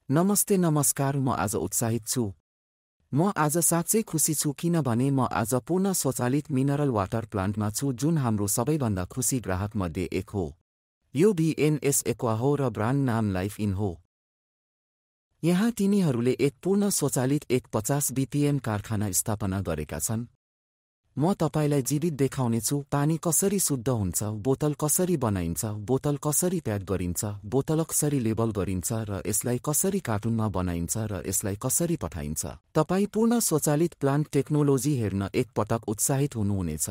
नमस्ते नमस्कार म आज उत्साहित छु। म आज साँच्चै खुसी छु किनभने म आज पूर्ण स्वचालित मिनरल वाटर प्लान्टमा छु जुन हाम्रो सबैभन्दा खुसी ग्राहकमध्ये एक हो। यो बीएनएस एक्वा हो र ब्रान्ड नाम लाइफ इन हो। यहाँ तिनीहरूले एक पूर्ण स्वचालित 50 बीपीएम कारखाना स्थापना गरेका छन्। म तपाईलाई जीवित देखाउनेछु पानी कसरी शुद्ध हुन्छ, बोतल कसरी बनाइन्छ, बोतल कसरी प्याक गरिन्छ, बोतल कसरी लेबल गरिन्छ र यसलाई कसरी कार्टुनमा बनाइन्छ र यसलाई कसरी पठाइन्छ। तपाई पूर्ण स्वचालित प्लान्ट टेक्नोलोजी हेर्न एक पटक उत्साहित हुनुहुनेछ।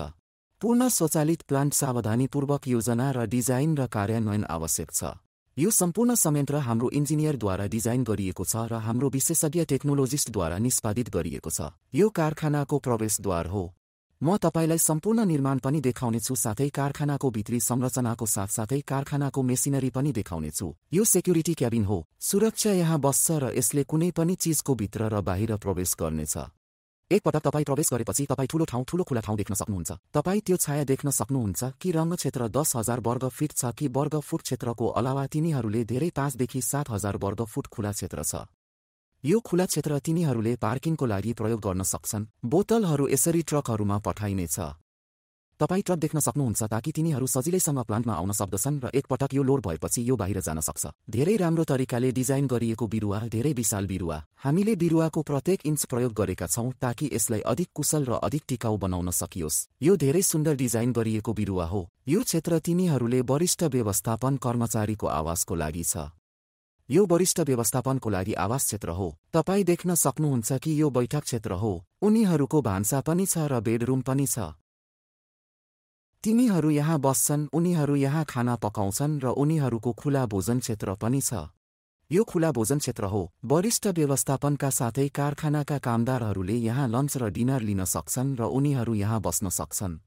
पूर्ण स्वचालित प्लान्ट सावधानीपूर्वक योजना र डिजाइन र कार्यान्वयन आवश्यक छ। यो सम्पूर्ण संयन्त्र हाम्रो इन्जिनियरद्वारा डिजाइन गरिएको छ र हाम्रो विशेषज्ञ टेक्नोलोजिस्टद्वारा निष्पादित गरिएको छ। यो कारखानाको प्रवेशद्वार हो। म तपाईलाई सम्पूर्ण निर्माण पनि देखाउनेछु साथै कारखानाको भित्री संरचनाको साथसाथै कारखानाको मेसिनरी पनि देखाउनेछु। यो सेक्युरिटी क्याबिन हो। सुरक्षा यहाँ बस्छ र यसले कुनै पनि चीजको भित्र र बाहिर प्रवेश गर्नेछ। एक पटक तपाई प्रवेश गरेपछि तपाई ठूलो खुला ठाउँ देख्न सक्नुहुन्छ। तपाई त्यो छाया देख्न सक्नुहुन्छ कि रङ्ग क्षेत्र 10,000 वर्ग फिट छ कि वर्ग फुट क्षेत्रको अलावा तिनीहरूले धेरै 5 देखि 7,000 वर्ग फुट खुला क्षेत्र छ। यो खुला क्षेत्र तिनीहरूले पार्किङको लागि प्रयोग गर्न सक्छन्। बोतलहरू यसरी ट्रकहरूमा पठाइनेछ। तपाई ट्रक देख्न सक्नुहुन्छ ताकि तिनीहरू सजिलैसँग प्लान्टमा आउन सक्दछन् र एक पटक यो लोड भएपछि यो बाहिर जान सक्छ। धेरै राम्रो तरिकाले डिजाइन गरिएको बिरुवा, धेरै विशाल बिरुवा। हामीले बिरुवाको प्रत्येक इन्च प्रयोग गरेका छौं ताकि यसलाई अधिक कुशल र अधिक टिकाउ बनाउन सकियोस्। यो धेरै सुन्दर डिजाइन गरिएको बिरुवा हो। यो क्षेत्र तिनीहरूले वरिष्ठ व्यवस्थापन कर्मचारीको आवासको लागि छ। यो वरिष्ठ व्यवस्थापनको लागि आवास क्षेत्र हो। तपाई देख्न सक्नुहुन्छ कि यो बैठक क्षेत्र हो। उनीहरूको भान्सा पनि छ र बेडरुम पनि छ। तिनीहरू यहाँ बस्छन्, उनीहरू यहाँ खाना पकाउँछन् र उनीहरूको खुला भोजन क्षेत्र पनि छ। यो खुला भोजन क्षेत्र हो। वरिष्ठ व्यवस्थापनका साथै कारखानाका कामदारहरूले यहाँ लन्च र डिनर लिन सक्छन् र उनीहरू यहाँ बस्न सक्छन्।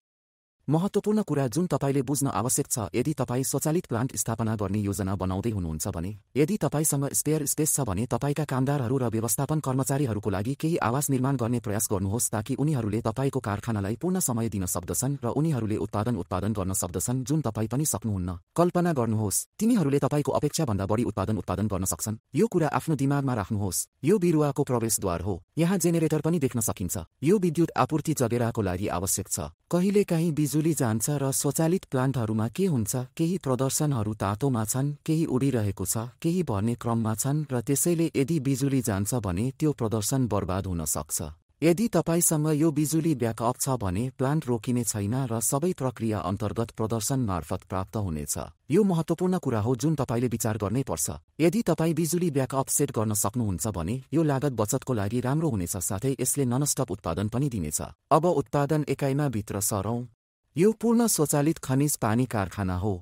महत्त्वपूर्ण कुरा जुन तपाईले बुझ्न आवश्यक छ यदि तपाई स्वचालित प्लान्ट स्थापना गर्ने योजना बनाउँदै हुनुहुन्छ भने, यदि तपाईसँग स्पेयर स्पेस छ भने तपाईका कामदारहरू र व्यवस्थापन कर्मचारीहरूको लागि केही आवास निर्माण गर्ने प्रयास गर्नुहोस् ताकि उनीहरूले तपाईको कारखानालाई पूर्ण समय दिन सक्दछन् र उनीहरूले उत्पादन गर्न सक्दछन् जुन तपाई पनि सक्नुहुन्न। कल्पना गर्नुहोस्, तिनीहरूले तपाईको अपेक्षाभन्दा बढी उत्पादन गर्न सक्छन्। यो कुरा आफ्नो दिमागमा राख्नुहोस्। यो बिरुवाको प्रवेशद्वार हो। यहाँ जेनेरेटर पनि देख्न सकिन्छ। यो विद्युत आपूर्ति जगेराको लागि आवश्यक छ। कहिलेकाहीँ बिजुली जान्छ र स्वचालित प्लान्टहरूमा के हुन्छ, केही प्रदर्शनहरू तातोमा छन्, केही उडिरहेको छ, केही भर्ने क्रममा छन् र त्यसैले यदि बिजुली जान्छ भने त्यो प्रदर्शन बर्बाद हुन सक्छ। यदि तपाईसँग यो बिजुली ब्याकअप छ भने प्लान्ट रोकिने छैन र सबै प्रक्रिया अन्तर्गत प्रदर्शन मार्फत प्राप्त हुनेछ। यो महत्त्वपूर्ण कुरा हो जुन तपाईले विचार गर्नै पर्छ। यदि तपाई बिजुली ब्याकअप सेट गर्न सक्नुहुन्छ भने यो लागत बचतको लागि राम्रो हुनेछ साथै यसले ननस्टप उत्पादन पनि दिनेछ। अब उत्पादन एकाइमा भित्र सरौं। यो पूर्ण स्वचालित खनिज पानी कारखाना हो।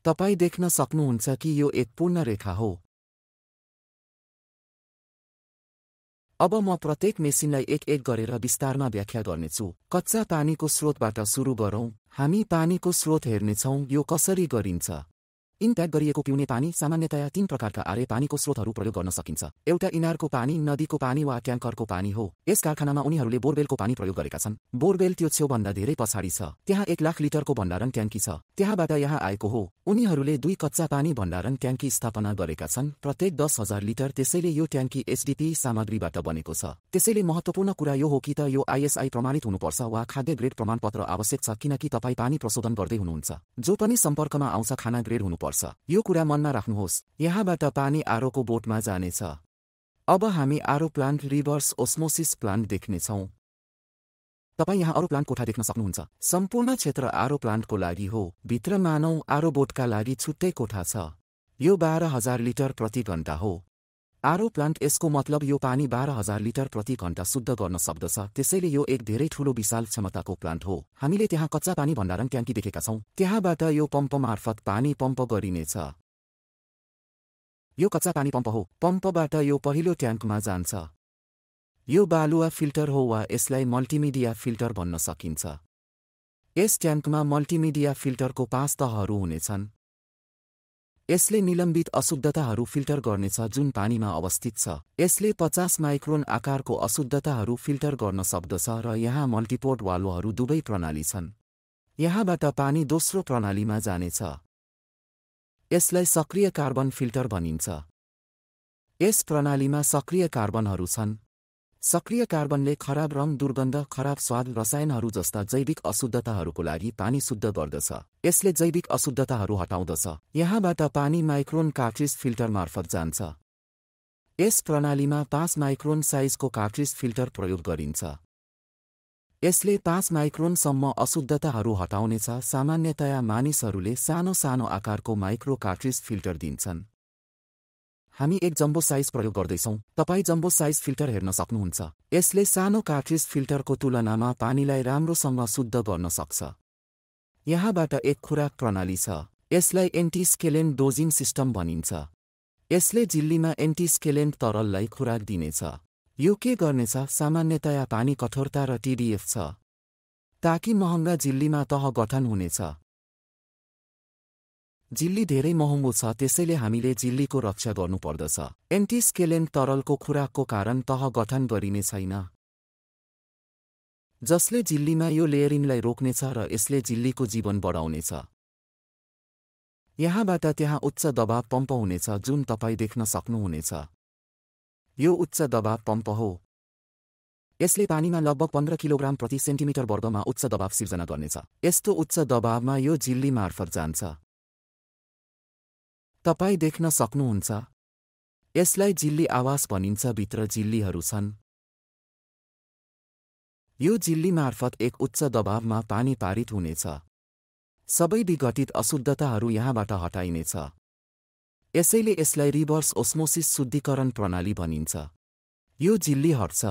तपाई देख्न सक्नुहुन्छ कि यो एक पूर्ण रेखा हो। अब म प्रत्येक मेसिनलाई एक गरेर विस्तारमा व्याख्या गर्नेछु। कच्चा पानीको स्रोतबाट सुरु गरौँ। हामी पानीको स्रोत हेर्नेछौँ यो कसरी गरिन्छ। इनप्याक गरिएको पिउने पानी सामान्यतया 3 प्रकारका आर्य पानीको स्रोतहरू प्रयोग गर्न सकिन्छ। एउटा इनारको पानी, नदीको पानी वा ट्याङ्करको पानी हो। यस कारखानामा उनीहरूले बोरवेलको पानी प्रयोग गरेका छन्। बोरवेल त्यो छेउभन्दा धेरै पछाडि छ। त्यहाँ 1 लाख लिटरको भण्डारण ट्याङ्की छ। त्यहाँबाट यहाँ आएको हो। उनीहरूले 2 कच्चा पानी भण्डारण ट्याङ्की स्थापना गरेका छन्, प्रत्येक 10,000 लिटर। त्यसैले यो ट्याङ्की एचडिपी सामग्रीबाट बनेको छ। त्यसैले महत्त्वपूर्ण कुरा यो हो कि त यो आईएसआई प्रमाणित हुनुपर्छ वा खाद्य ग्रेड प्रमाणपत्र आवश्यक छ किनकि तपाई पानी प्रशोधन गर्दै हुनुहुन्छ। जो पनि सम्पर्कमा आउँछ खाना ग्रेड हुनुपर्छ। यो कुरा मनमा राख्नुहोस्। यहाँबाट पानी आरोको बोटमा जानेछ। अब हामी आरो प्लान्ट रिभर्स ओस्मोसिस प्लान्ट देख्नेछौँ। तपाई यहाँ आरो प्लान्ट कोठा देख्न सक्नुहुन्छ। सम्पूर्ण क्षेत्र आरो प्लान्टको लागि हो। भित्र मानौ आरो बोटका लागि छुट्टै कोठा छ। यो 12,000 लिटर प्रति घण्टा हो। आरो प्लान्ट यसको मतलब यो पानी 12,000 लिटर प्रति घण्टा शुद्ध गर्न सक्दछ। त्यसैले यो एक धेरै ठूलो विशाल क्षमताको प्लान्ट हो। हामीले त्यहाँ कच्चा पानी भण्डारण ट्याङ्की देखेका छौं। त्यहाँबाट यो पम्प मार्फत पानी पम्प गरिनेछ। यो कच्चा पानी पम्प हो। पम्पबाट यो पहिलो ट्याङ्कमा जान्छ। यो बालुवा फिल्टर हो वा यसलाई मल्टिमिडिया फिल्टर भन्न सकिन्छ। यस ट्याङ्कमा मल्टिमिडिया फिल्टरको 5 तहहरू हुनेछन्। यसले निलम्बित अशुद्धताहरू फिल्टर गर्नेछ जुन पानीमा अवस्थित छ। यसले 50 माइक्रोन आकारको अशुद्धताहरू फिल्टर गर्न सक्दछ र यहाँ मल्टिपोर्ट वाल्वहरू दुवै प्रणाली छन्। यहाँबाट पानी दोस्रो प्रणालीमा जानेछ। यसलाई सक्रिय कार्बन फिल्टर भनिन्छ। यस प्रणालीमा सक्रिय कार्बनहरू छन्। सक्रिय कार्बनले खराब रङ, दुर्गन्ध, खराब स्वाद, रसायनहरू जस्ता जैविक अशुद्धताहरूको लागि पानी शुद्ध गर्दछ। यसले जैविक अशुद्धताहरू हटाउँदछ। यहाँबाट पानी माइक्रोन कार्ट्रिज फिल्टर मार्फत जान्छ। यस प्रणालीमा 5 माइक्रोन साइजको कार्ट्रिज फिल्टर प्रयोग गरिन्छ। यसले 5 माइक्रोनसम्म अशुद्धताहरू हटाउनेछ। सामान्यतया मानिसहरूले सानो सानो आकारको माइक्रो कार्ट्रिज फिल्टर दिन्छन्। हामी एक जम्बो साइज प्रयोग गर्दैछौँ। तपाईँ जम्बो साइज फिल्टर हेर्न सक्नुहुन्छ। यसले सानो कार्ट्रिज फिल्टरको तुलनामा पानीलाई राम्रोसँग शुद्ध गर्न सक्छ। यहाँबाट एक खुराक प्रणाली छ। यसलाई एन्टी-स्केलेन्ट डोजिङ सिस्टम भनिन्छ। यसले झिल्लीमा एन्टी-स्केलेन्ट तरललाई खुराक दिनेछ। यो के गर्नेछ? सामान्यतया पानी कठोरता र TDF छ, ताकि महँगा झिल्लीमा तह गठन हुनेछ। झिल्ली धेरै महँगो छ, त्यसैले हामीले झिल्लीको रक्षा गर्नुपर्दछ। एन्टी-स्केलेन्ट तरलको खुराकको कारण तह गठन गरिने छैन, जसले झिल्लीमा यो लेयरिङलाई रोक्नेछ र यसले झिल्लीको जीवन बढाउनेछ। यहाँबाट त्यहाँ उच्च दबाव पम्प हुनेछ, जुन तपाईँ देख्न सक्नुहुनेछ। यो उच्च दबाव पम्प हो। यसले पानीमा लगभग 15 किलोग्राम प्रति सेन्टिमिटर वर्गमा उच्च दबाव सिर्जना गर्नेछ। यस्तो उच्च दबावमा यो झिल्ली मार्फत जान्छ। तपाईँ देख्न सक्नुहुन्छ। यसलाई झिल्ली आवास भनिन्छ। भित्र झिल्लीहरू छन्। यो झिल्ली मार्फत एक उच्च दबावमा पानी पारित हुनेछ। सबै विघटित अशुद्धताहरू यहाँबाट हटाइनेछ। यसैले यसलाई रिभर्स ओस्मोसिस शुद्धिकरण प्रणाली भनिन्छ। यो झिल्ली हट्छ।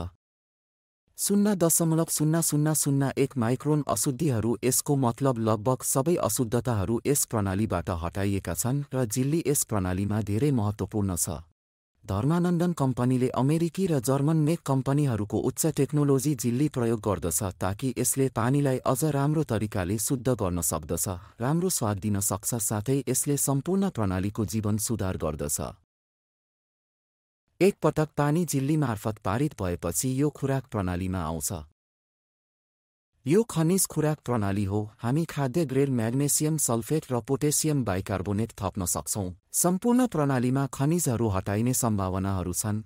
0.0001 माइक्रोन अशुद्धिहरू। यसको मतलब लगभग सबै अशुद्धताहरू यस प्रणालीबाट हटाइएका छन् र झिल्ली यस प्रणालीमा धेरै महत्त्वपूर्ण छ। धर्मानन्दन कम्पनीले अमेरिकी र जर्मन मेक कम्पनीहरूको उच्च टेक्नोलोजी झिल्ली प्रयोग गर्दछ, ताकि यसले पानीलाई अझ राम्रो तरिकाले शुद्ध गर्न सक्दछ, राम्रो स्वाद दिन सक्छ, साथै यसले सम्पूर्ण प्रणालीको जीवन सुधार गर्दछ। एक पटक पानी झिल्ली मार्फत पारित भएपछि यो खुराक प्रणालीमा आउँछ। यो खनिज खुराक प्रणाली हो। हामी खाद्य ग्रेड म्याग्नेसियम सल्फेट र पोटेसियम बाइकार्बोनेट थप्न सक्छौं। सम्पूर्ण प्रणालीमा खनिजहरू हटाइने सम्भावनाहरू छन्।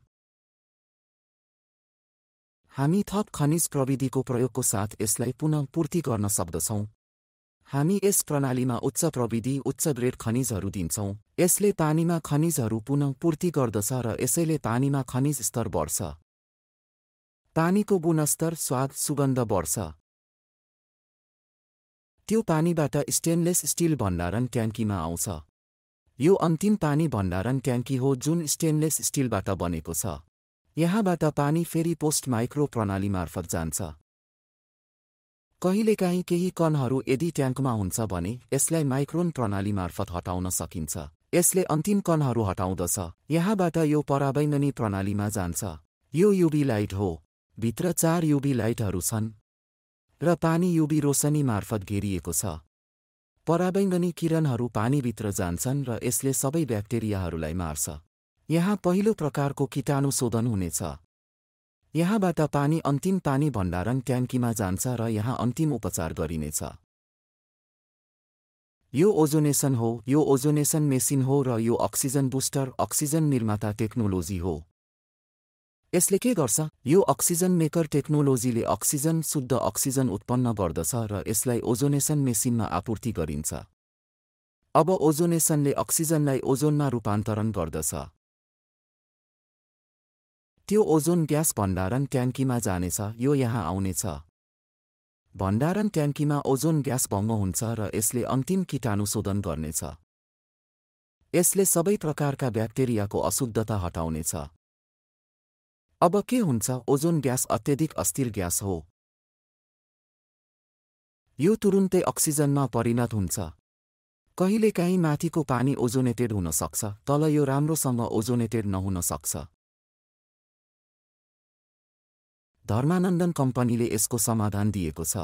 हामी थप खनिज प्रविधिको प्रयोगको साथ यसलाई पुनः पूर्ति गर्न सक्दछौं। हामी यस प्रणालीमा उच्च प्रविधि, उच्च ग्रेड खनिजहरू दिन्छौं। यसले पानीमा खनिजहरू पुनः पूर्ति गर्दछ र यसैले पानीमा खनिज स्तर बढ्छ। पानीको गुणस्तर, स्वाद, सुगन्ध बढ्छ। त्यो पानीबाट स्टेनलेस स्टिल भण्डारण ट्याङ्कीमा आउँछ। यो अन्तिम पानी भण्डारण ट्याङ्की हो जुन स्टेनलेस स्टिलबाट बनेको छ। यहाँबाट पानी फेरि पोस्ट माइक्रो प्रणाली मार्फत जान्छ। कहिलेकाहीँ केही कणहरू यदि ट्याङ्कमा हुन्छ भने यसलाई माइक्रोन प्रणाली मार्फत हटाउन सकिन्छ। यसले अन्तिम कणहरू हटाउँदछ। यहाँबाट यो परावैङ्गनी प्रणालीमा जान्छ। यो युभी लाइट हो। भित्र 4 युभी लाइटहरू छन् र पानी युभी रोशनी मार्फत घेरिएको छ। परावैङ्गनी किरणहरू पानीभित्र जान्छन् र यसले सबै ब्याक्टेरियाहरूलाई मार्छ। यहाँ पहिलो प्रकारको कीटाणु शोधन हुनेछ। यहाँबाट पानी अन्तिम पानी भण्डारण ट्याङ्कीमा जान्छ र यहाँ अन्तिम उपचार गरिनेछ। यो ओजोनेसन हो। यो ओजोनेसन मेसिन हो र यो अक्सिजन बुस्टर, अक्सिजन निर्माता टेक्नोलोजी हो। यसले के गर्छ? यो अक्सिजन मेकर टेक्नोलोजीले अक्सिजन, शुद्ध अक्सिजन उत्पन्न गर्दछ र यसलाई ओजोनेसन मेसिनमा आपूर्ति गरिन्छ। अब ओजोनेसनले अक्सिजनलाई ओजोनमा रूपान्तरण गर्दछ। त्यो ओजोन ग्यास भण्डारण ट्याङ्कीमा जानेछ। यो यहाँ आउनेछ। भण्डारण ट्याङ्कीमा ओजोन ग्यास भङ्ग हुन्छ र यसले अन्तिम कीटाणु शोधन गर्नेछ। यसले सबै प्रकारका ब्याक्टेरियाको अशुद्धता हटाउनेछ। अब के हुन्छ? ओजोन ग्यास अत्यधिक अस्थिर ग्यास हो। यो तुरुन्तै अक्सिजनमा परिणत हुन्छ। कहिलेकाहीँ माथिको पानी ओजोनेटेड हुन सक्छ, तल यो राम्रोसँग ओजोनेटेड नहुन सक्छ। धर्मानन्दन कम्पनीले यसको समाधान दिएको छ।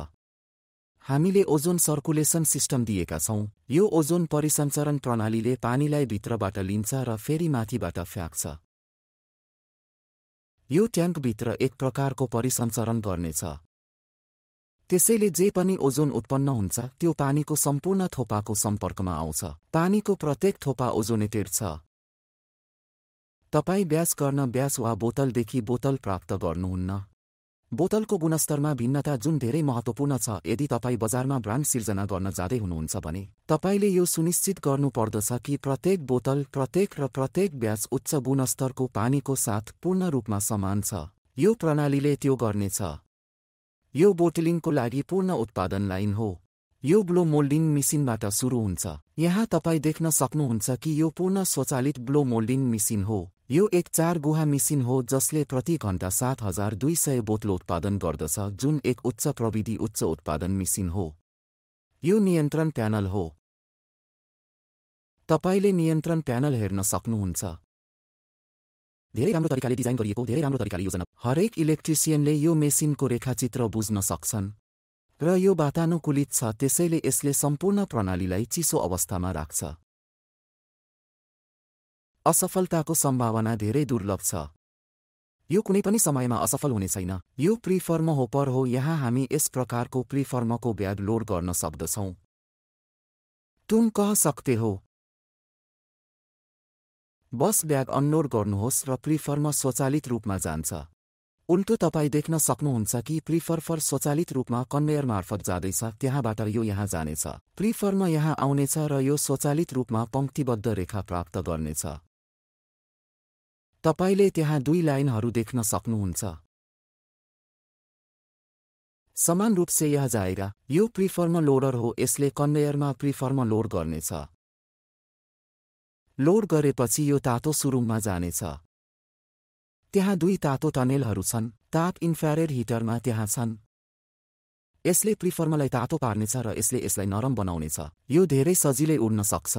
हामीले ओजोन सर्कुलेसन सिस्टम दिएका छौं। यो ओजोन परिसञ्चरण प्रणालीले पानीलाई भित्रबाट लिन्छ र फेरि माथिबाट फ्याँक्छ। यो ट्याङ्कभित्र एक प्रकारको परिसञ्चरण गर्नेछ। त्यसैले जे पनि ओजोन उत्पन्न हुन्छ त्यो पानीको सम्पूर्ण थोपाको सम्पर्कमा आउँछ। पानीको प्रत्येक थोपा ओजोनेटेड छ। तपाईँ ब्यास गर्न ब्यास वा बोतलदेखि बोतल प्राप्त गर्नुहुन्न। बोतलको गुणस्तरमा भिन्नता जुन धेरै महत्त्वपूर्ण छ। यदि तपाईँ बजारमा ब्रान्ड सिर्जना गर्न जाँदै हुनुहुन्छ भने तपाईले यो सुनिश्चित गर्नुपर्दछ कि प्रत्येक बोतल प्रत्येक ब्याच उच्च गुणस्तरको पानीको साथ पूर्ण रूपमा समान छ। यो प्रणालीले त्यो गर्नेछ। यो बोटलिङको लागि पूर्ण उत्पादन लाइन हो। यो ब्लो मोल्डिङ मेसिनबाट सुरु हुन्छ। यहाँ तपाईँ देख्न सक्नुहुन्छ कि यो पूर्ण स्वचालित ब्लो मोल्डिङ मेसिन हो। यो एक 4 गुहा मेसिन हो जसले प्रति घण्टा 7200 बोतल उत्पादन गर्दछ, जुन एक उच्च प्रविधि उच्च उत्पादन मेसिन हो। यो नियन्त्रण प्यानल हो। तपाईले नियन्त्रण प्यानल हेर्न सक्नुहुन्छ। धेरै राम्रो तरिकाले डिजाइन गरिएको, धेरै राम्रो तरिकाले योजना। हरेक इलेक्ट्रिसियनले यो मेसिनको रेखाचित्र बुझ्न सक्छन् र यो वातानुकूलित छ, त्यसैले यसले सम्पूर्ण प्रणालीलाई चिसो अवस्थामा राख्छ। असफलताको सम्भावना धेरै दुर्लभ छ। यो कुनै पनि समयमा असफल हुने छैन। यो प्रिफर्म होपर हो। यहाँ हामी यस प्रकारको प्रिफर्मको ब्याग लोड गर्न सक्दछौँ। तुम कह सकते हो। बस ब्याग अनलोड गर्नुहोस् र प्रिफर्म स्वचालित रूपमा जान्छ। उल्टो तपाईँ देख्न सक्नुहुन्छ कि प्रिफर्मर स्वचालित रूपमा कन्वेयर मार्फत जाँदैछ। त्यहाँबाट यो यहाँ जानेछ। प्रिफर्म यहाँ आउनेछ र यो स्वचालित रूपमा पंक्तिबद्ध रेखा प्राप्त गर्नेछ। तपाईले त्यहाँ 2 लाइनहरू देख्न सक्नुहुन्छ। समान रूप से यह जाएगा। यो प्रिफर्म लोडर हो। यसले कन्वेयरमा प्रिफर्म लोड गर्नेछ। लोड गरेपछि यो तातो सुरुङमा जानेछ। त्यहाँ 2 तातो टनेलहरू छन्। ताप इन्फ्रारेड हिटरमा त्यहाँ छन्। यसले प्रिफर्मलाई तातो पार्नेछ र यसले यसलाई नरम बनाउनेछ। यो धेरै सजिलै उड्न सक्छ।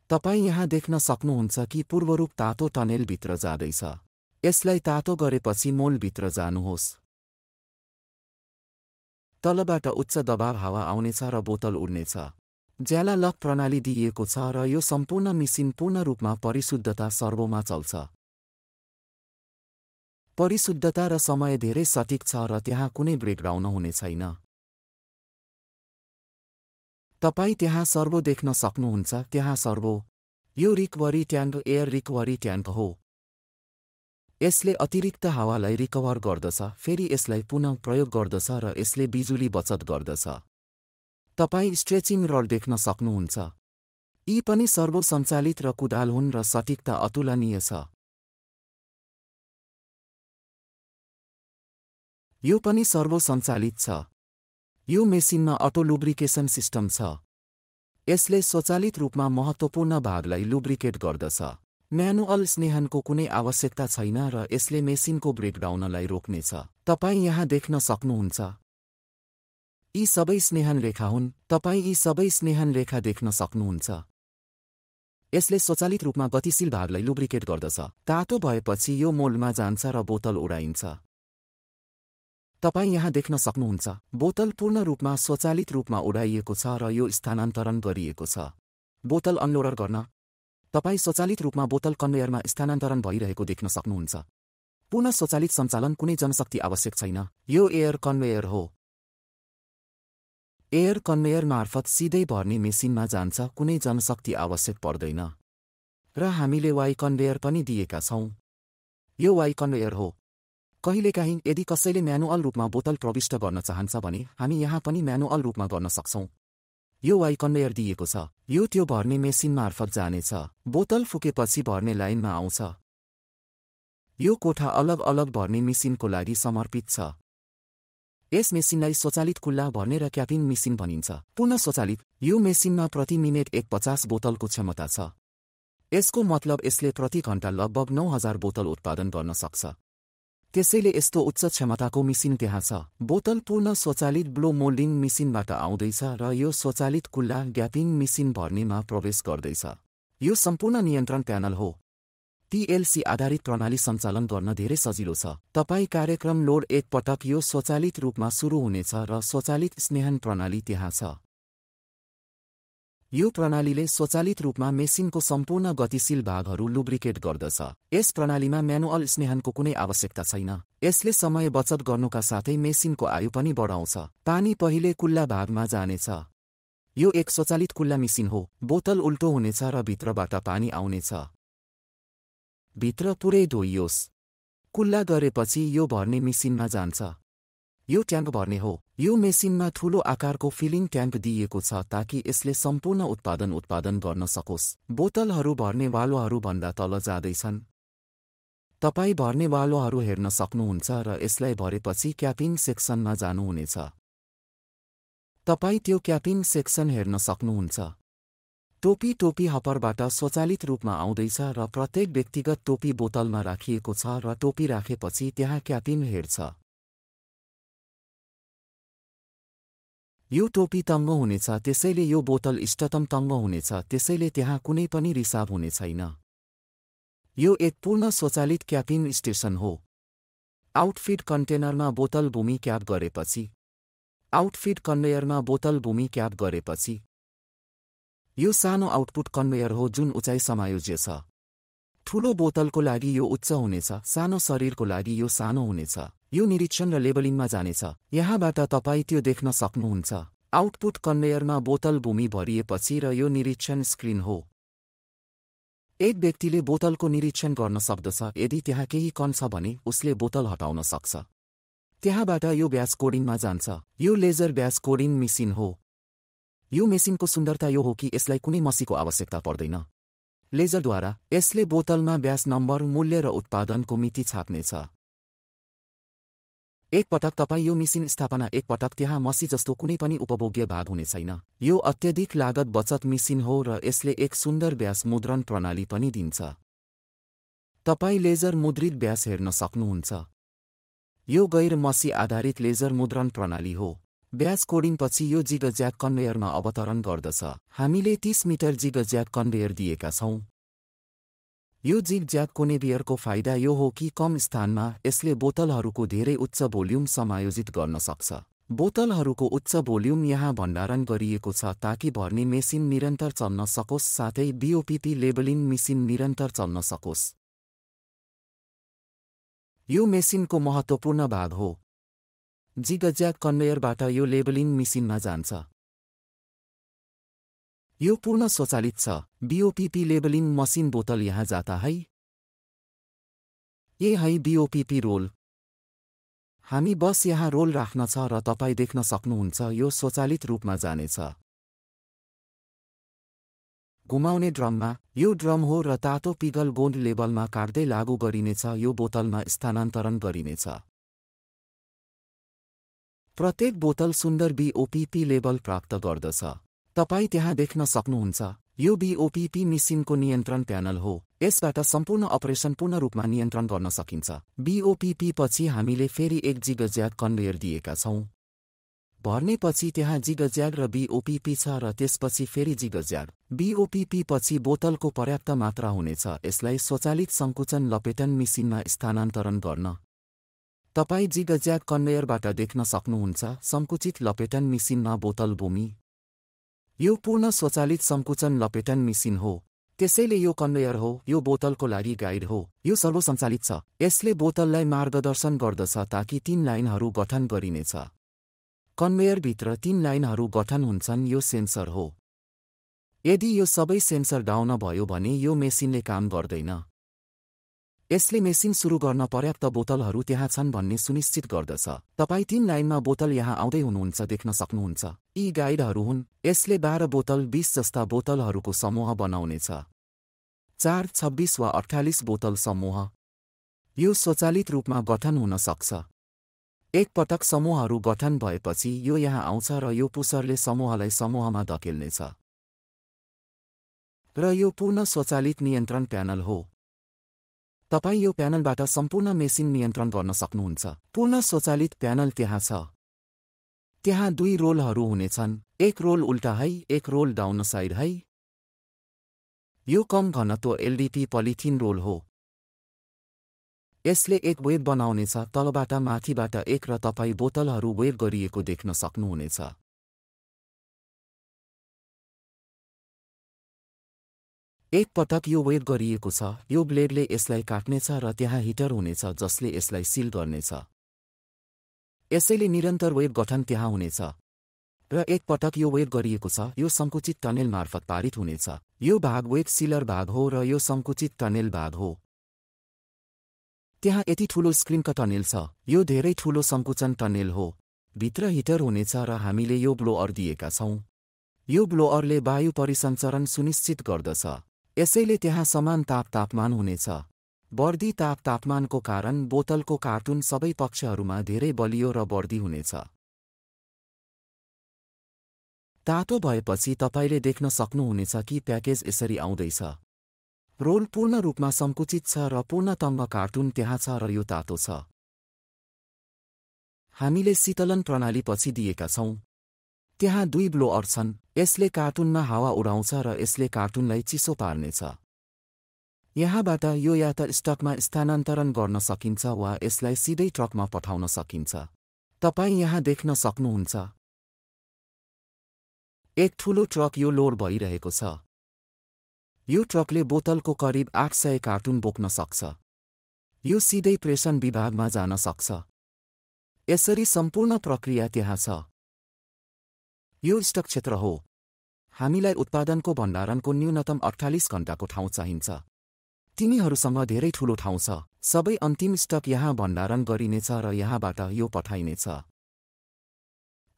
तपाईँ यहाँ देख्न सक्नुहुन्छ कि पूर्वरूप तातो टनेल भित्र जाँदैछ। यसलाई तातो गरेपछि मोल भित्र जानुहोस्। तलबाट उच्च दबाव हावा आउनेछ र बोतल उड्नेछ। ज्याला लक प्रणाली दिइएको छ र यो सम्पूर्ण मेसिन पूर्ण रूपमा परिशुद्धता सर्वोमा चल्छ। परिशुद्धता र समय धेरै सटीक छ र त्यहाँ कुनै ब्रेकडाउन हुने छैन। तपाईँ त्यहाँ सर्वो देख्न सक्नुहुन्छ। त्यहाँ सर्वो। यो recovery tank air recovery tank हो। यसले अतिरिक्त हावालाई रिकभर गर्दछ, फेरि यसलाई पुनः प्रयोग गर्दछ र यसले बिजुली बचत गर्दछ। तपाईँ स्ट्रेचिङ रड देख्न सक्नुहुन्छ। यी पनि सर्वो सञ्चालित र कुदाल हुन् र सटीकता अतुलनीय छ। यो पनि सर्वो सञ्चालित छ। यो मेसिनमा अटो लुब्रिकेसन सिस्टम छ। यसले स्वचालित रूपमा महत्त्वपूर्ण भागलाई लुब्रिकेट गर्दछ। म्यानुअल स्नेहनको कुनै आवश्यकता छैन र यसले मेसिनको ब्रेकडाउनलाई रोक्नेछ। तपाईँ यहाँ देख्न सक्नुहुन्छ। यी सबै स्नेहन रेखा हुन्। तपाईँ यी सबै स्नेहन रेखा देख्न सक्नुहुन्छ। यसले स्वचालित रूपमा गतिशील भागलाई लुब्रिकेट गर्दछ। तातो भएपछि यो मोल्डमा जान्छ र बोतल उडाइन्छ। तपाईँ यहाँ देख्न सक्नुहुन्छ। बोतल पूर्ण रूपमा स्वचालित रूपमा उडाइएको छ र यो स्थानान्तरण गरिएको छ। बोतल अनलोडर गर्न तपाईँ स्वचालित रूपमा बोतल कन्वेयरमा स्थानान्तरण भइरहेको देख्न सक्नुहुन्छ। पुनः स्वचालित सञ्चालन, कुनै जनशक्ति आवश्यक छैन। यो एयर कन्वेयर हो। एयर कन्वेयर मार्फत सिधै भर्ने मेसिनमा जान्छ, कुनै जनशक्ति आवश्यक पर्दैन। र हामीले वाई कन्वेयर पनि दिएका छौँ। यो वाई कन्वेयर हो। कहिलेकाहीँ यदि कसैले म्यानुअल रूपमा बोतल प्रविष्ट गर्न चाहन्छ भने हामी यहाँ पनि म्यानुअल रूपमा गर्न सक्छौँ। यो वाई कन्वेयर दिएको छ। यो त्यो भर्ने मेसिन मार्फत जानेछ। बोतल फुकेपछि भर्ने लाइनमा आउँछ। यो कोठा अलग अलग भर्ने मेसिनको लागि समर्पित छ। यस मेसिनलाई स्वचालित कुल्ला भर्ने र क्यापिङ मेसिन भनिन्छ। पुनः स्वचालित। यो मेसिनमा प्रति मिनेट 50 बोतलको क्षमता छ। यसको मतलब यसले प्रति घण्टा लगभग 9000 बोतल उत्पादन गर्न सक्छ। त्यसैले यस्तो उच्च क्षमताको मेसिन त्यहाँ छ। बोतल पूर्ण स्वचालित ब्लो मोल्डिङ मेसिनबाट आउँदैछ र यो स्वचालित कुल्ला ग्यापिङ मेसिन भर्नेमा प्रवेश गर्दैछ। यो सम्पूर्ण नियन्त्रण प्यानल हो। टिएलसी आधारित प्रणाली सञ्चालन गर्न धेरै सजिलो छ। तपाईँ कार्यक्रम लोड एक पटक यो स्वचालित रूपमा सुरु हुनेछ र स्वचालित स्नेहन प्रणाली त्यहाँ छ। यो प्रणालीले स्वचालित रूपमा मेसिनको सम्पूर्ण गतिशील भागहरू लुब्रिकेट गर्दछ। यस प्रणालीमा म्यानुअल स्नेहनको कुनै आवश्यकता छैन। यसले समय बचत गर्नुका साथै मेसिनको आयु पनि बढाउँछ। पानी पहिले कुल्ला भागमा जानेछ। यो एक स्वचालित कुल्ला मेसिन हो। बोतल उल्टो हुनेछ र भित्रबाट पानी आउनेछ। भित्र पुरै धोइयोस्। कुल्ला गरेपछि यो भर्ने मेसिनमा जान्छ। यो ट्याङ्क भर्ने हो। यो मेसिनमा ठूलो आकारको फिलिङ ट्याङ्क दिइएको छ ताकि यसले सम्पूर्ण उत्पादन गर्न सकोस्। बोतलहरू भर्ने वाल्वहरूभन्दा तल जाँदैछन्। तपाई भर्ने वाल्वहरू हेर्न सक्नुहुन्छ र यसलाई भरेपछि क्यापिङ सेक्सनमा जानुहुनेछ। तपाई त्यो क्यापिङ सेक्सन हेर्न सक्नुहुन्छ। टोपी हप्परबाट स्वचालित रूपमा आउँदैछ र प्रत्येक व्यक्तिगत टोपी बोतलमा राखिएको छ र टोपी राखेपछि त्यहाँ क्यापिङ हेड छ। यो टोपी तङ्ग हुनेछ, त्यसैले यो बोतल इष्टतम तङ्ग हुनेछ, त्यसैले त्यहाँ कुनै पनि रिसाव हुने छैन। यो एक पूर्ण स्वचालित क्यापिङ स्टेसन हो। आउटफिट कन्टेनरमा बोतल भूमि क्याप गरेपछि, आउटफिट कन्वेयरमा बोतल भूमि क्याप गरेपछि, यो सानो आउटपुट कन्वेयर हो जुन उचाइ समायोज्य छ। ठूलो बोतलको लागि यो उच्च हुनेछ, सानो शरीरको लागि यो सानो हुनेछ। यो निरीक्षण र लेबलिङमा जानेछ। यहाँबाट तपाई त्यो देख्न सक्नुहुन्छ। आउटपुट कन्वेयरमा बोतल भूमि भरिएपछि र यो निरीक्षण स्क्रिन हो। एक व्यक्तिले बोतलको निरीक्षण गर्न सक्दछ। यदि त्यहाँ केही कण छ भने उसले बोतल हटाउन सक्छ। त्यहाँबाट यो ब्याज कोडिङमा जान्छ। यो लेजर ब्याज कोडिङ मेसिन हो। यो मेसिनको सुन्दरता यो हो कि यसलाई कुनै मसीको आवश्यकता पर्दैन। लेजरद्वारा यसले बोतलमा ब्याज नम्बर, मूल्य र उत्पादनको मिति छाप्नेछ। एक पटक तपाई यो मेसिन स्थापना एक पटक त्यहाँ मसी जस्तो कुनै पनि उपभोग्य भाग हुने छैन। यो अत्यधिक लागत बचत मेसिन हो र यसले एक सुन्दर ब्याज मुद्रण प्रणाली पनि दिन्छ। तपाई लेजर मुद्रित ब्याज हेर्न सक्नुहुन्छ। यो गैर मसी आधारित लेजर मुद्रण प्रणाली हो। ब्याज कोडिङपछि यो जिगज्याग कन्वेयरमा अवतरण गर्दछ। हामीले 30 मिटर जिगज्याग कन्वेयर दिएका छौं। यो जिगज्याग कन्वेयरको फाइदा यो हो कि कम स्थानमा यसले बोतलहरूको धेरै उच्च भोल्युम समायोजित गर्न सक्छ। बोतलहरूको उच्च भोल्युम यहाँ भण्डारण गरिएको छ ताकि भर्ने मेसिन निरन्तर चल्न सकोस्, साथै बीओपीपी लेबलिङ मेसिन निरन्तर चल्न सकोस्। यो मेसिनको महत्त्वपूर्ण भाग हो। जिगज्याग कन्वेयरबाट यो लेबलिङ मेसिनमा जान्छ। यो पूर्ण स्वचालित छ। बीओपीपी लेबलिङ मसिन बोतल यहाँ जाता है। ये है बीओपीपी रोल। हामी बस यहाँ रोल राख्न छ र तपाई देख्न सक्नुहुन्छ यो स्वचालित रूपमा जानेछ। घुमाउने ड्रममा यो ड्रम हो र तातो पिगल गोन्ड लेबलमा काट्दै लागू गरिनेछ। यो बोतलमा स्थानान्तरण गरिनेछ। प्रत्येक बोतल सुन्दर बीओपीपी लेबल प्राप्त गर्दछ। तपाई त्यहाँ देख्न सक्नुहुन्छ। यो बीओपीपी मेसिनको नियन्त्रण प्यानल हो। यसबाट सम्पूर्ण अपरेसन पूर्ण रूपमा नियन्त्रण गर्न सकिन्छ। बीओपीपी पछि हामीले फेरि एक जिगज्याग कन्वेयर दिएका छौं। भर्ने पछि त्यहाँ जिगज्याग र बीओपीपी छ र त्यसपछि फेरि जिगज्याग। बीओपीपी पछि बोतलको पर्याप्त मात्रा हुनेछ। यसलाई स्वचालित सङ्कुचन लपेटन मेसिनमा स्थानान्तरण गर्न तपाई जिगज्याग कन्वेयरबाट देख्न सक्नुहुन्छ। सङ्कुचित लपेटन मेसिनमा बोतल भूमि। यो पूर्ण स्वचालित सङ्कुचन लपेटन मेसिन हो। त्यसैले यो कन्वेयर हो। यो बोतलको लागि गाइड हो। यो सर्वसञ्चालित छ। यसले बोतललाई मार्गदर्शन गर्दछ ताकि 3 लाइनहरू गठन गरिनेछ। कन्वेयरभित्र 3 लाइनहरू गठन हुन्छन्। यो सेन्सर हो। यदि यो सबै सेन्सर डाउन भयो भने यो मेसिनले काम गर्दैन। यसले मेसिन सुरु गर्न पर्याप्त बोतलहरू त्यहाँ छन् भन्ने सुनिश्चित गर्दछ। तपाई 3 लाइनमा बोतल यहाँ आउँदै हुनुहुन्छ देख्न सक्नुहुन्छ। यी गाइडहरू हुन्। यसले 12 बोतल 20 जस्ता बोतलहरूको समूह बनाउनेछ। 4, 26 वा 48 बोतल समूह। यो स्वचालित रूपमा गठन हुन सक्छ। एक पटक समूहहरू गठन भएपछि यो यहाँ आउँछ र यो पुसरले समूहलाई समूहमा धकेल्नेछ। र यो पूर्ण स्वचालित नियन्त्रण प्यानल हो। तपाई यो प्यानलबाट सम्पूर्ण मेसिन नियन्त्रण गर्न सक्नुहुन्छ। पूर्ण स्वचालित प्यानल त्यहाँ छ। त्यहाँ 2 रोलहरू हुनेछन्। एक रोल उल्टा है, एक रोल डाउन साइड है। यो कम घनत्व एलडीपी पोलिथिन रोल हो। यसले एक वेब बनाउनेछ। तलबाट माथिबाट एक र तपाई बोतलहरू वेब गरिएको देख्न सक्नुहुनेछ। एक पटक यो वेब गरिएको छ। यो ब्लेडले यसलाई काट्नेछ र त्यहाँ हिटर हुनेछ जसले यसलाई सिल गर्नेछ। यसैले निरन्तर वेब गठन त्यहाँ हुनेछ। र एक पटक यो वेब गरिएको छ। यो सङ्कुचित टनेल मार्फत पारित हुनेछ। यो भाग वेब सिलर भाग हो र यो सङ्कुचित टनेल भाग हो। त्यहाँ यति ठूलो स्क्रिनका टनेल छ। यो धेरै ठूलो सङ्कुचन टनेल हो। भित्र हिटर हुनेछ र हामीले यो ब्लोअर दिएका छौं। यो ब्लोअरले वायु परिसञ्चरण सुनिश्चित गर्दछ। यसैले त्यहाँ समान तापमान हुनेछ। बढ्दी तापमानको कारण बोतलको कार्टुन सबै पक्षहरूमा धेरै बलियो र बढ्दी हुनेछ। तातो भएपछि तपाईले देख्न सक्नुहुनेछ कि प्याकेज यसरी आउँदैछ। रोल पूर्ण रूपमा सङ्कुचित छ र पूर्णतम कार्टुन त्यहाँ छ र यो तातो छ। हामीले शीतलन प्रणाली पछि दिएका छौं। त्यहाँ 2 ब्लोअर छन्। यसले कार्टुनमा हावा उडाउँछ र यसले कार्टुनलाई चिसो पार्नेछ। यहाँबाट यो या त स्टकमा स्थानान्तरण गर्न सकिन्छ वा यसलाई सिधै ट्रकमा पठाउन सकिन्छ। तपाई यहाँ देख्न सक्नुहुन्छ। एक ठूलो ट्रक यो लोड भइरहेको छ। यो ट्रकले बोतलको करिब 800 कार्टुन बोक्न सक्छ। यो सिधै प्रेषण विभागमा जान सक्छ। यसरी सम्पूर्ण प्रक्रिया त्यहाँ छ। यो स्टक क्षेत्र हो। हामीलाई उत्पादनको भण्डारणको न्यूनतम 48 घण्टाको ठाउँ चाहिन्छ। तिमीहरूसँग धेरै ठूलो ठाउँ छ। सबै अन्तिम स्टक यहाँ भण्डारण गरिनेछ र यहाँबाट यो पठाइनेछ।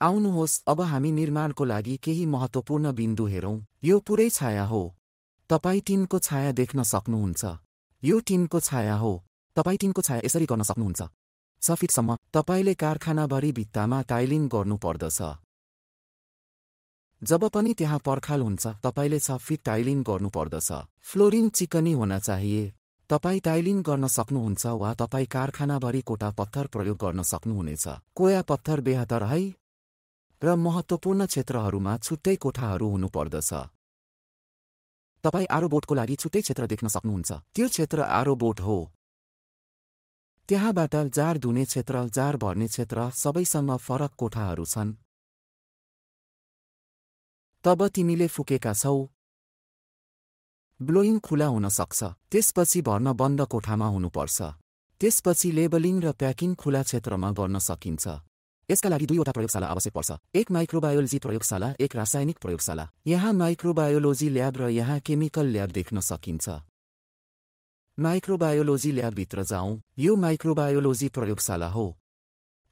आउनुहोस् अब हामी निर्माणको लागि केही महत्त्वपूर्ण बिन्दु हेरौं। यो पुरै छाया हो। तपाई टिनको छाया देख्न सक्नुहुन्छ। यो टिनको छाया हो। तपाई टिनको छाया यसरी गर्न सक्नुहुन्छ। 6 फिटसम्म। तपाईले कारखानाभरि भित्तामा टाइलिङ गर्नुपर्दछ। जब पनि त्यहाँ पर्खाल हुन्छ तपाईले 6 फिट टाइलिङ गर्नुपर्दछ। फ्लोरिङ चिकनी हुन चाहिए। तपाई टाइलिङ गर्न सक्नुहुन्छ वा तपाई कारखानाभरि कोटा पत्थर प्रयोग गर्न सक्नुहुनेछ। कोया पत्थर बेहतर है। र महत्त्वपूर्ण क्षेत्रहरूमा छुट्टै कोठाहरू हुनुपर्दछ। तपाई आरो बोटको लागि छुट्टै क्षेत्र देख्न सक्नुहुन्छ। त्यो क्षेत्र आरो बोट हो। त्यहाँबाट जार धुने क्षेत्र, जार भर्ने क्षेत्र सबैसँग फरक कोठाहरू छन्। तब तिमीले फुकेका छौ। ब्लोइङ खुला हुन सक्छ। त्यसपछि भर्न बन्द कोठामा हुनुपर्छ। त्यसपछि लेबलिङ र प्याकिङ खुला क्षेत्रमा गर्न सकिन्छ। यसका लागि 2 वटा प्रयोगशाला आवश्यक पर्छ। एक माइक्रोबायोलोजी प्रयोगशाला, एक रासायनिक प्रयोगशाला। यहाँ माइक्रोबायोलोजी ल्याब र यहाँ केमिकल ल्याब देख्न सकिन्छ। माइक्रोबायोलोजी ल्याबभित्र जाउँ। यो माइक्रोबायोलोजी प्रयोगशाला हो।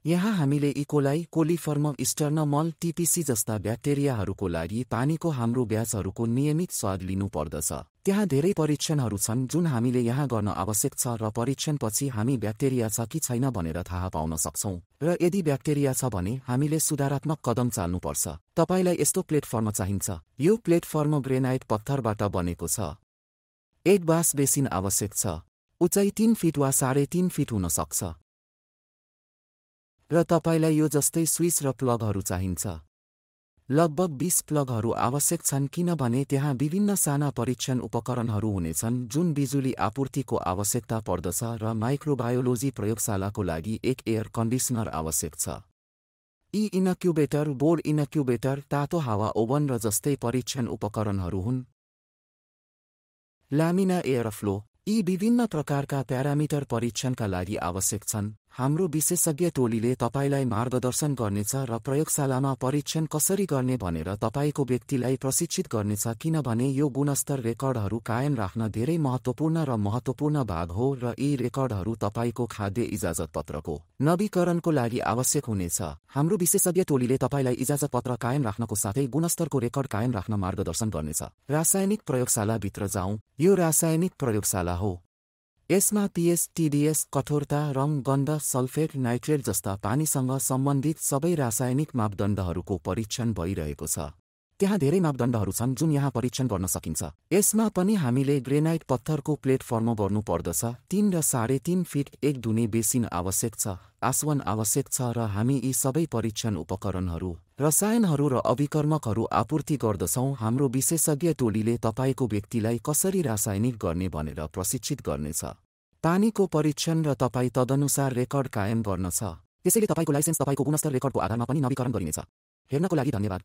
यहाँ हामीले इकोलाई, कोलिफर्म इस्टर्नमल, टीपीसी जस्ता ब्याक्टेरियाहरूको लागि पानीको हाम्रो ब्याचहरूको नियमित स्वाद लिनुपर्दछ। त्यहाँ धेरै परीक्षणहरू छन् जुन हामीले यहाँ गर्न आवश्यक छ र परीक्षणपछि हामी ब्याक्टेरिया छ कि छैन भनेर थाहा पाउन सक्छौं। र यदि ब्याक्टेरिया छ भने हामीले सुधारात्मक कदम चाल्नुपर्छ। तपाईलाई यस्तो प्लेटफर्म चाहिन्छ। यो प्लेटफर्म ग्रेनाइट पत्थरबाट बनेको छ। एक बास बेसिन आवश्यक छ। उचाइ 3 फिट वा 3.5 फिट हुन सक्छ। र तपाईलाई यो जस्तै स्विच र प्लगहरू चाहिन्छ। लगभग 20 प्लगहरू आवश्यक छन् किनभने त्यहाँ विभिन्न साना परीक्षण उपकरणहरू हुनेछन् जुन बिजुली आपूर्तिको आवश्यकता पर्दछ र माइक्रोबायोलोजी प्रयोगशालाको लागि एक एयर कन्डिसनर आवश्यक छ। यी इनक्युबेटर, बोर्ड इनक्युबेटर, तातो हावा ओभन र जस्तै परीक्षण उपकरणहरू हुन्। Laminar airflow. यी विभिन्न प्रकारका प्यारामिटर परीक्षणका लागि आवश्यक छन्। हाम्रो विशेषज्ञ टोलीले तपाईलाई मार्गदर्शन गर्नेछ र प्रयोगशालामा परीक्षण कसरी गर्ने भनेर तपाईको व्यक्तिलाई प्रशिक्षित गर्नेछ किनभने यो गुणस्तर रेकर्डहरू कायम राख्न धेरै महत्त्वपूर्ण र महत्त्वपूर्ण भाग हो र यी रेकर्डहरू तपाईको खाद्य इजाजत पत्रको नवीकरणको लागि आवश्यक हुनेछ। हाम्रो विशेषज्ञ टोलीले तपाईलाई इजाजत पत्र कायम राख्नको साथै गुणस्तरको रेकर्ड कायम राख्न मार्गदर्शन गर्नेछ। रासायनिक प्रयोगशालाभित्र जाउँ। यो रासायनिक प्रयोगशाला हो। यसमा पीएच, टीडीएस, कठोरता, रङ, गन्ध, सल्फेट, नाइट्रेट जस्ता पानीसँग सम्बन्धित सबै रासायनिक मापदण्डहरूको परीक्षण भइरहेको छ। त्यहाँ धेरै मापदण्डहरू छन् जुन यहाँ परीक्षण गर्न सकिन्छ। यसमा पनि हामीले ग्रेनाइट पत्थरको प्लेटफर्म गर्नुपर्दछ। 3 र 3.5 फिट एक धुने बेसिन आवश्यक छ। आसवन आवश्यक छ र हामी यी सबै परीक्षण उपकरणहरू, रसायनहरू र अभिकर्मकहरू आपूर्ति गर्दछौं। हाम्रो विशेषज्ञ टोलीले तपाईको व्यक्तिलाई कसरी रासायनिक गर्ने भनेर प्रशिक्षित गर्नेछ। पानीको परीक्षण र तपाई तदनुसार रेकर्ड कायम गर्न छ। त्यसैले तपाईको लाइसेन्स तपाईको गुणस्तर रेकर्डको आधारमा पनि नवीकरण गरिनेछ। हेर्नको लागि धन्यवाद।